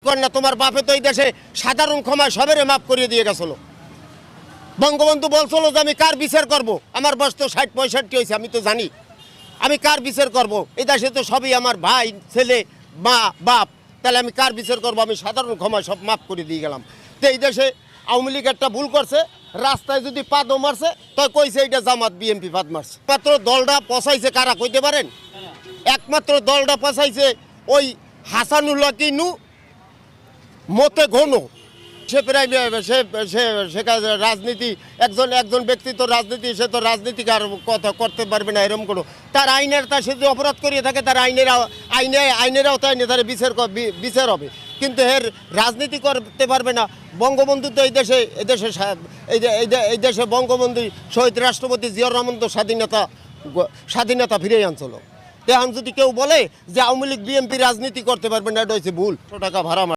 কর না, তোমার বাপে তো এই দেশে সাধারণ ক্ষমায় সবেরে মাফ করিয়ে দিয়ে গেছিল। বঙ্গবন্ধু বলছিল যে আমি কার বিচার করব, আমার বয়স তো 60-65 হয়েছে, আমি তো জানি আমি কার বিচার করব। এই দেশে তো সবই আমার ভাই, ছেলে, মা, বাপ, তাহলে আমি কার বিচার করব? আমি সাধারণ ক্ষমায় সব মাফ করে দিয়ে গেলাম। তো এই দেশে আওয়ামী লীগ একটা ভুল করছে, রাস্তায় যদি পাদও মারছে তো কইছে এটা জামাত বিএনপি পাদ মারছে। মাত্র দলটা পচাইছে কারা কইতে পারেন? একমাত্র দলটা পচাইছে ওই হাসানুল্লাহ কিনু মতে ঘন। সে প্রায় সে রাজনীতি একজন ব্যক্তি তো রাজনীতি, সে তো রাজনীতিক আর কথা করতে পারবে না এরকম কোনো। তার সে যদি অপরাধ করিয়ে থাকে তার আইনের আওতায় নিয়ে তার বিচার হবে, কিন্তু এর রাজনীতি করতে পারবে না। বঙ্গবন্ধু তো এই দেশে বঙ্গবন্ধু শহীদ রাষ্ট্রপতি জিয়াউর রহমান তো স্বাধীনতা ফিরিয়ে আনছিল। এখন যদি কেউ বলে যে আওয়ামী লীগ বিএনপি রাজনীতি করতে পারবে না, এটা হচ্ছে ভুল। টাকা ভাড়া